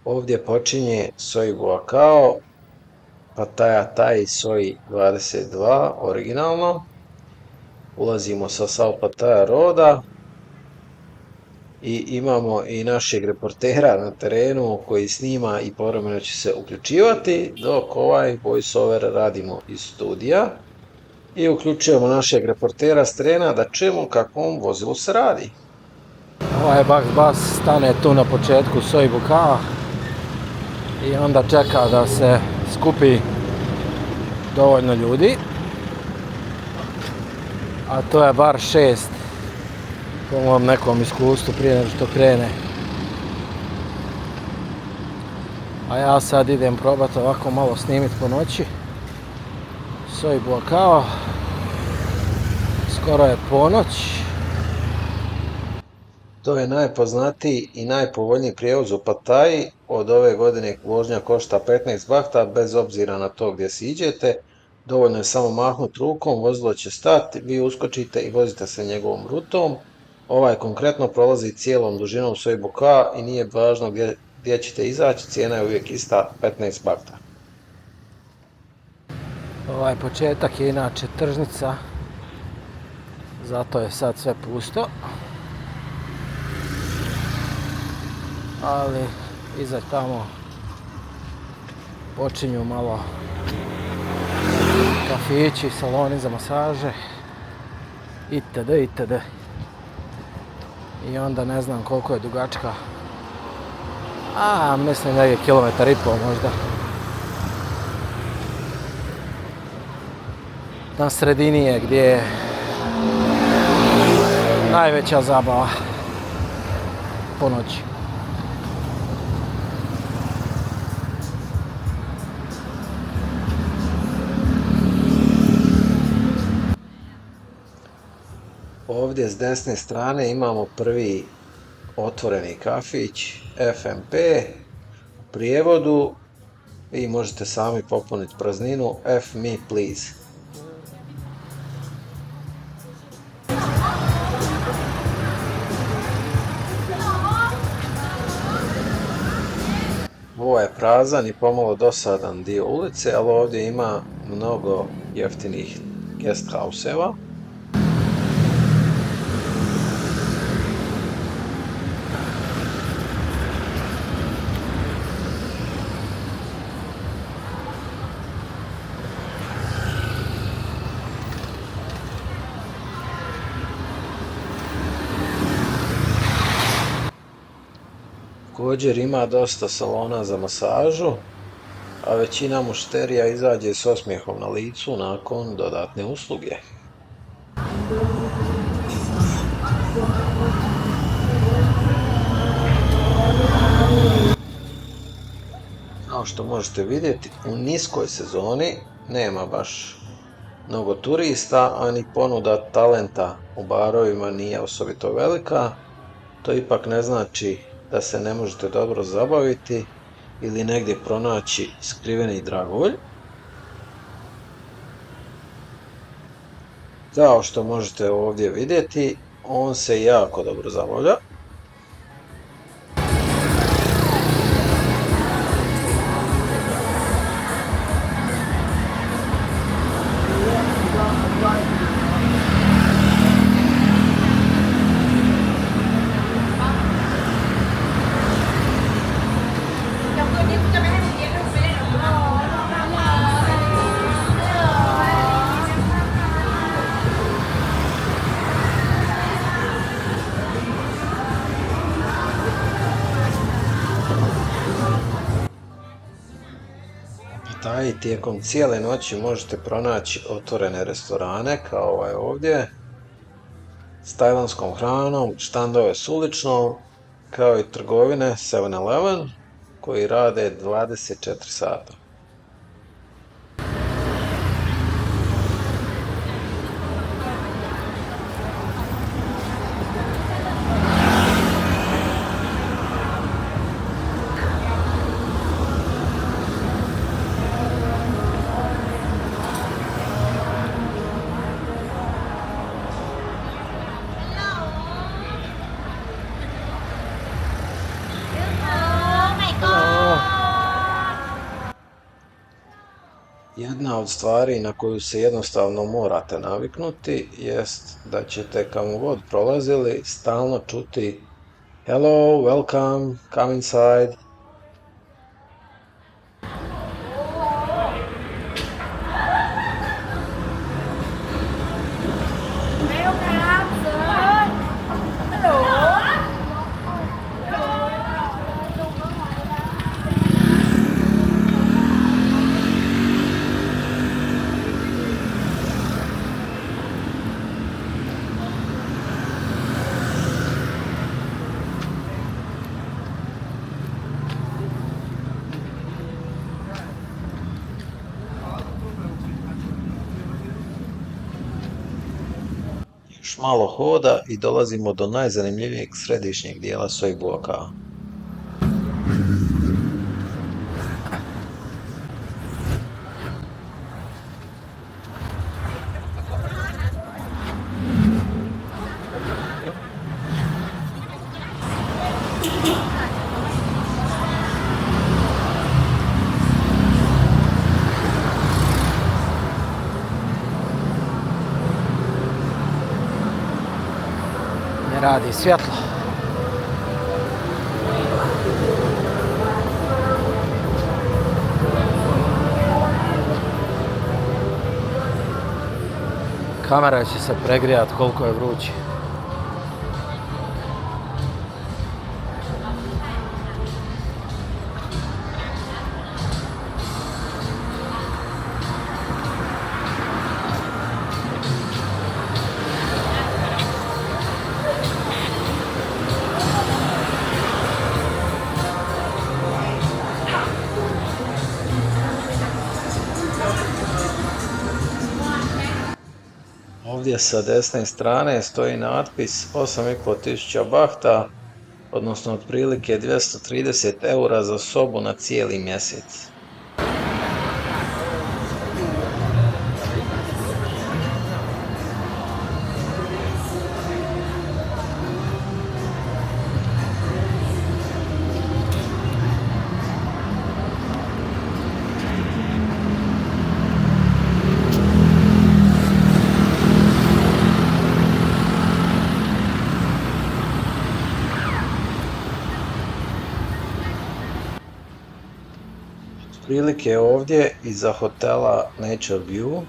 Ovdje počinje soji guacao, Pattaya Thai soji 22 originalno. Ulazimo sa South Pattaya Roada i imamo i našeg reportera na terenu koji snima i povremeno će se uključivati dok ovaj voiceover radimo iz studija i uključujemo našeg reportera s terena da čujemo kakvom vozilu se radi. Ovaj bus stane tu na početku Soi Buakhao i onda čeka da se skupi dovoljno ljudi, a to je bar 6 po mom nekom iskustvu prije nego što krene. A ja sad idem probati ovako malo snimiti po noći Soi Buakhao. Skoro je ponoć. To je najpoznatiji i najpovoljniji prijevoz u Pattaji. Od ove godine vožnja košta 15 bahta bez obzira na to gdje siđete. Dovoljno je samo mahnuti rukom, vozilo će stati, vi uskočite i vozite se njegovom rutom. Ovaj konkretno prolazi cijelom dužinom Soi Buakhao i nije važno gdje ćete izaći, cijena je uvijek ista 15 bahta. Ovaj početak je inače tržnica, zato je sad sve pusto. Ali iza tamo počinju malo kafići, saloni za masaže itd. itd. I onda ne znam koliko je dugačka. Mislim da je 1,5 km možda. Na sredini je gdje je najveća zabava po noći. Ovdje s desne strane imamo prvi otvoreni kafić FMP. U prijevodu vi možete sami popuniti prazninu F me please. Ovo je prazan i pomalo dosadan dio ulice, ali ovdje ima mnogo jeftinih guest house-eva. Također ima dosta salona za masažu, a većina mušterija izađe s osmijehom na licu nakon dodatne usluge. Kao što možete vidjeti, u niskoj sezoni nema baš mnogo turista, a ni ponuda talenta u barovima nije osobito velika. To ipak ne znači da se ne možete dobro zabaviti ili negdje pronaći skriveni dragulj. Kao što možete ovdje vidjeti, on se jako dobro zabavlja. I tijekom cijele noći možete pronaći otvorene restorane kao ovaj ovdje s tajlanskom hranom, štandove s uličnom, kao i trgovine 7-Eleven koji rade 24 sata. Jedna od stvari na koju se jednostavno morate naviknuti jest da ćete kamo god prolazili stalno čuti Hello, welcome, come inside. Welcome, sir. Hello. Još malo hoda i dolazimo do najzanimljivijeg središnjeg dijela Sojibuoka. Ne radi svjetlo. Kamera će se pregrijati koliko je vruće. Ovdje sa desne strane stoji natpis 8500 bahta, odnosno otprilike 230 eura za sobu na cijeli mjesec. Otprilike ovdje iza hotela Nature View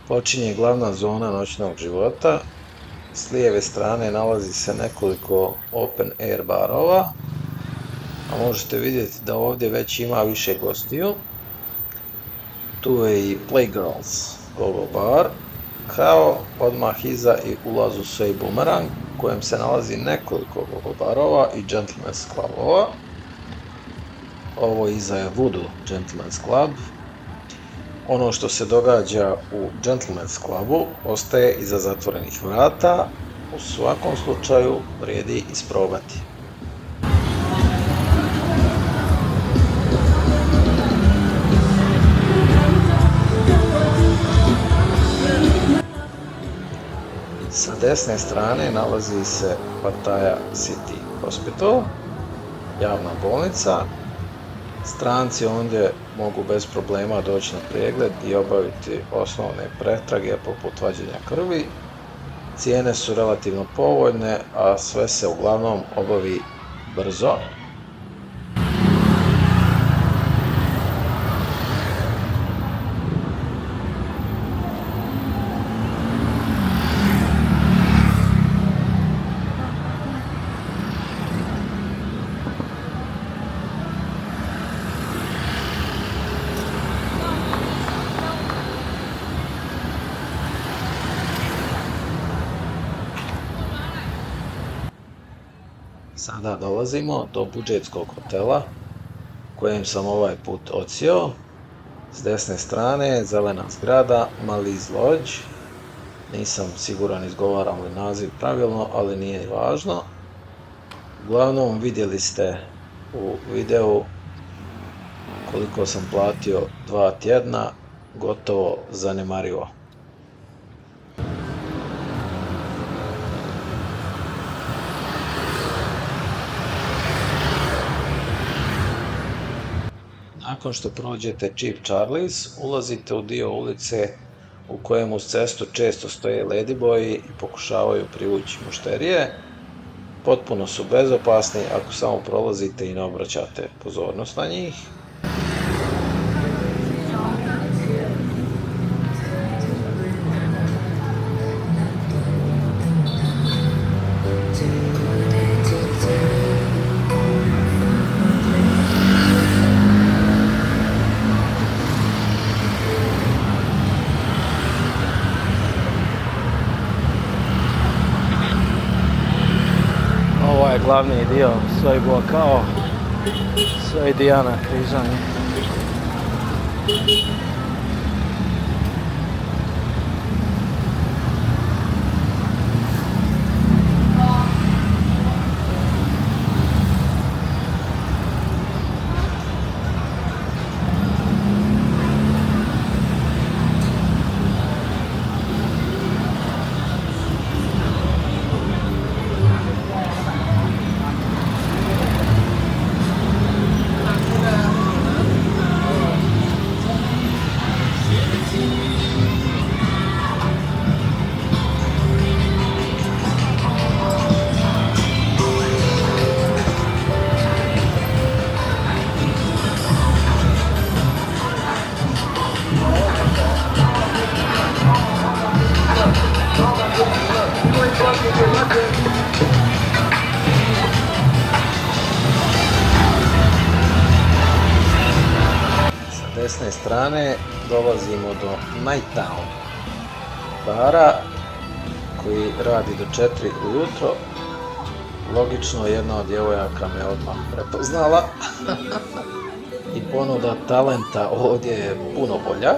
počinje glavna zona noćnog života. S lijeve strane nalazi se nekoliko open air barova, a možete vidjeti da ovdje već ima više gostiju. Tu je i Playgirls Gogo bar, kao odmah iza i ulaz u Soi Bumerang, u kojem se nalazi nekoliko gogo barova i gentlemen's clubova. Ovo iza je Voodoo Gentlemen's Club. Ono što se događa u Gentlemen's Clubu ostaje iza zatvorenih vrata. U svakom slučaju vrijedi isprobati. Sa desne strane nalazi se Pattaya City Hospital, javna bolnica. Stranci ondje mogu bez problema doći na pregled i obaviti osnovne pretrage poput vađenja krvi. Cijene su relativno povoljne, a sve se uglavnom obavi brzo. Sada dolazimo do budžetskog hotela kojem sam ovaj put odsjeo. S desne strane je zelena zgrada Maliz Lodge. Nisam siguran izgovaram li naziv pravilno, ali nije važno. Uglavnom vidjeli ste u videu koliko sam platio 2 tjedna, gotovo zanemarivo. Nakon što prođete Cheap Charlie's, ulazite u dio ulice u kojem uz cestu često stoje ladyboyi i pokušavaju privući mušterije. Potpuno su bezopasni ako samo prolazite i ne obraćate pozornost na njih. Ovo je glavni dio Soi Buakao, Soi Diana križanje. Sa desne strane dolazimo do Nighttown bara koji radi do 4 ujutro. Logično, jedna od djevojaka me odmah prepoznala i ponuda talenta ovdje je puno bolja.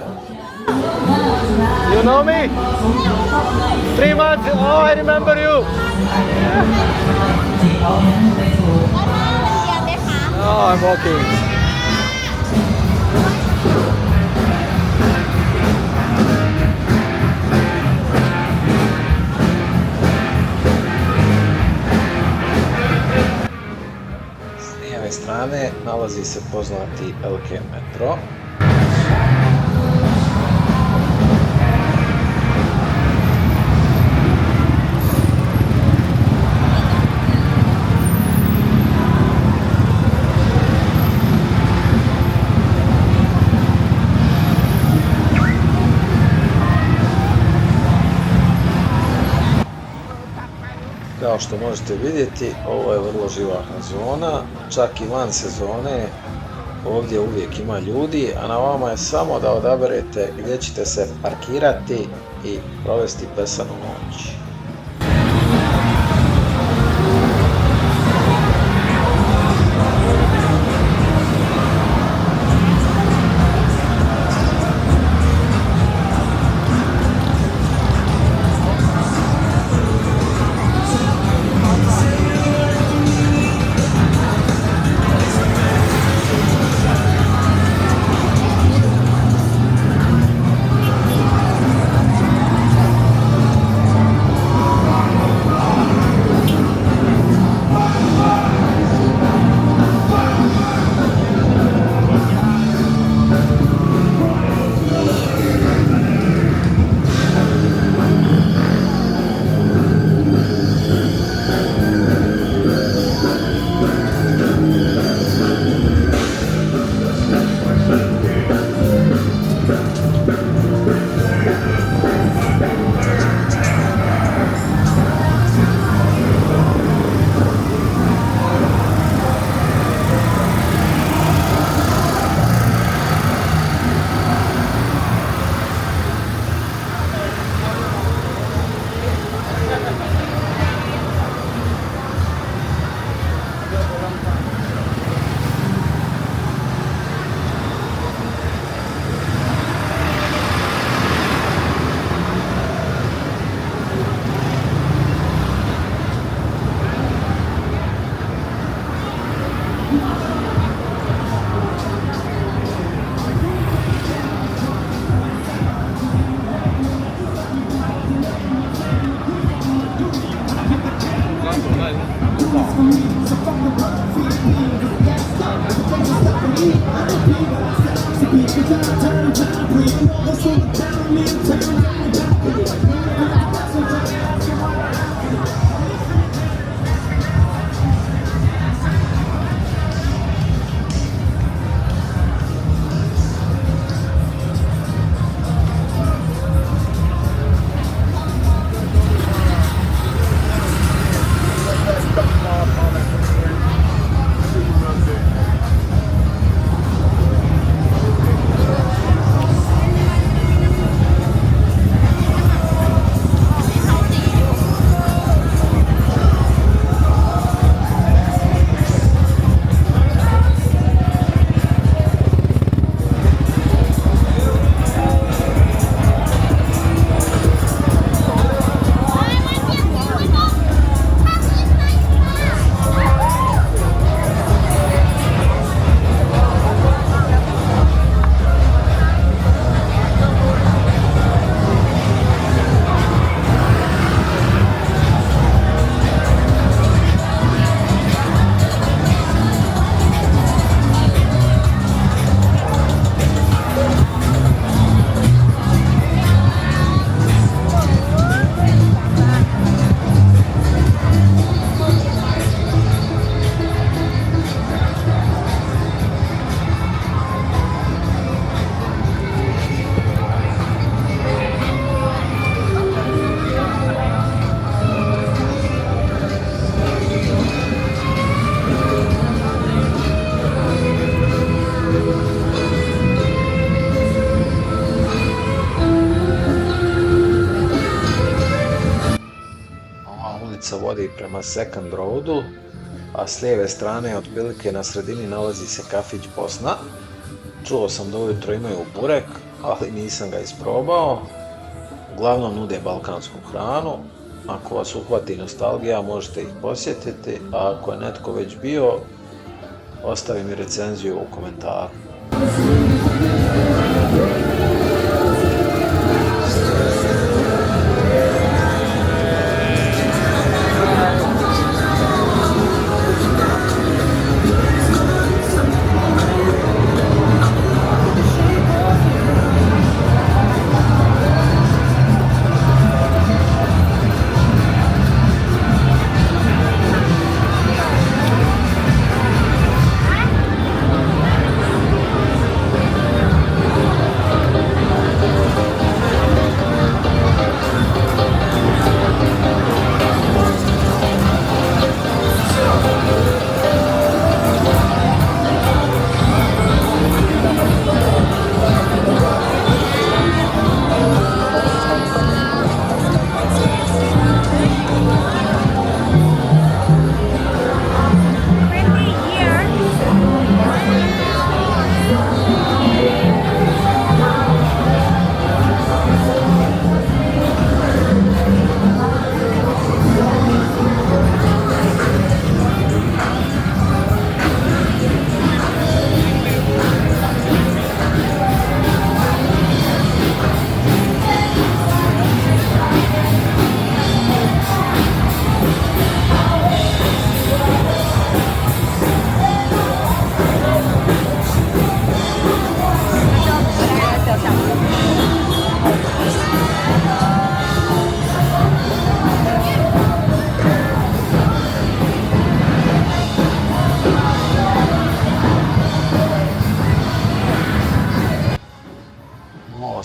You know me? 3 months, oh I remember you! Oh, I'm walking. S lijeve strane nalazi se poznati LK metro. Kao što možete vidjeti, ovo je vrlo živahna zona, čak i van sezone ovdje uvijek ima ljudi, a na vama je samo da odaberete gdje ćete se parkirati i provesti besanu noć. Ulica vodi prema Second Roadu, a s lijeve strane otprilike na sredini nalazi se kafić Bosna. Čuo sam da ujutro imaju burek, ali nisam ga isprobao. Uglavnom nude balkansku hranu. Ako vas uhvati nostalgija možete ih posjetiti, a ako je netko već bio, ostavi mi recenziju u komentaru.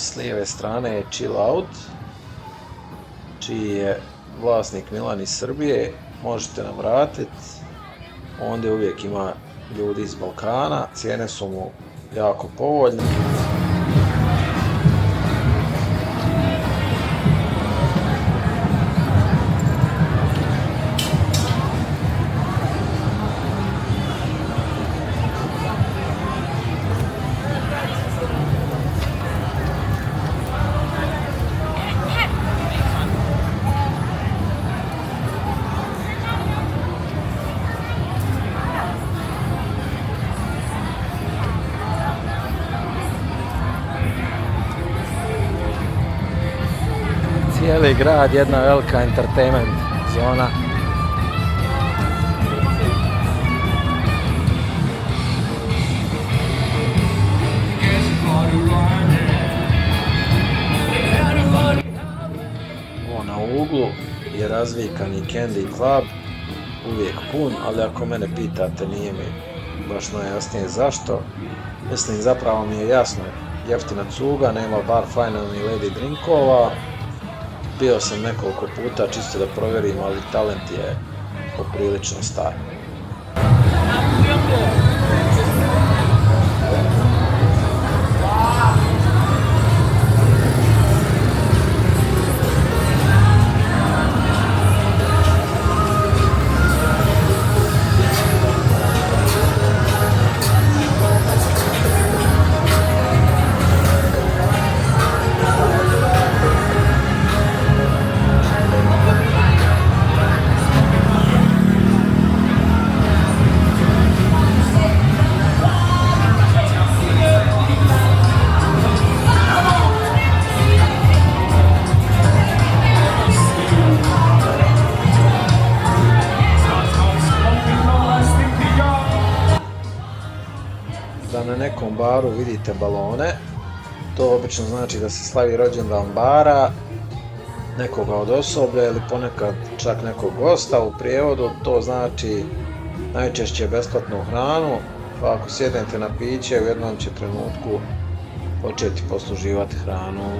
S lijeve strane je Chill Out, čiji je vlasnik Milan iz Srbije. Možete nam vratiti, ondje uvijek ima ljudi iz Balkana, cijene su mu jako povoljne. Cijeli grad, jedna velika entertainment zona. uglu je razvikani Candy Club, uvijek pun, ali ako mene pitate nije mi baš najjasnije zašto. Mislim, zapravo mi je jasno, jeftina cuga, nema bar final ni lady drinkova. Bio sam nekoliko puta čisto da provjerim, ali talent je poprilično star. Da na nekom baru vidite balone, to obično znači da se slavi rođendan bara, nekoga od osoblja ili ponekad čak nekog gosta. U prijevodu to znači najčešće besplatnu hranu, pa ako sjednete na piće u jednom će trenutku početi posluživati hranu.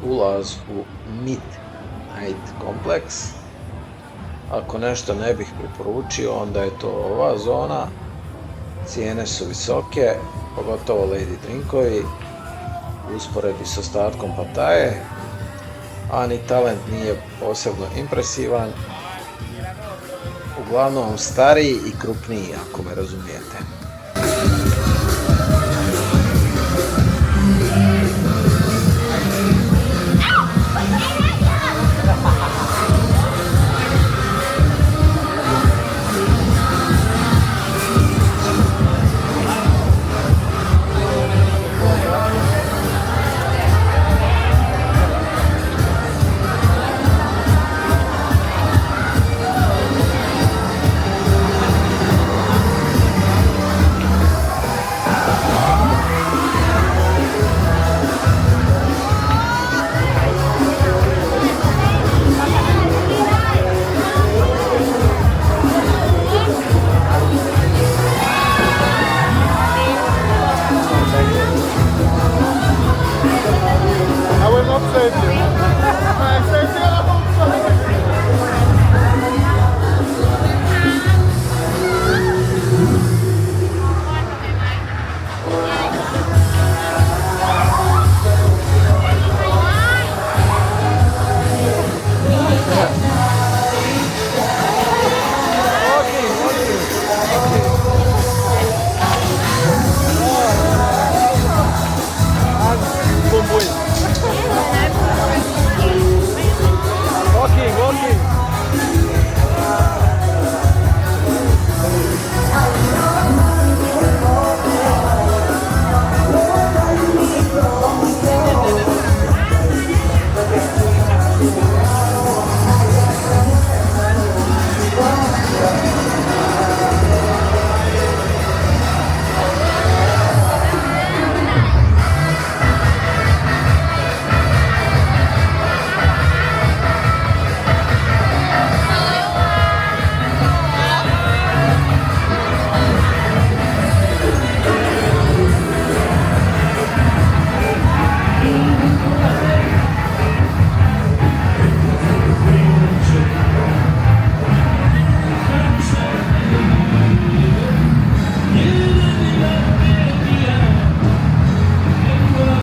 Ulaz u Midnight kompleks. Ako nešto ne bih preporučio, onda je to ova zona. Cijene su visoke, pogotovo lady drinkovi, u usporedbi s ostatkom Pattaje, a ni talent nije posebno impresivan. Uglavnom stariji i krupniji, ako me razumijete.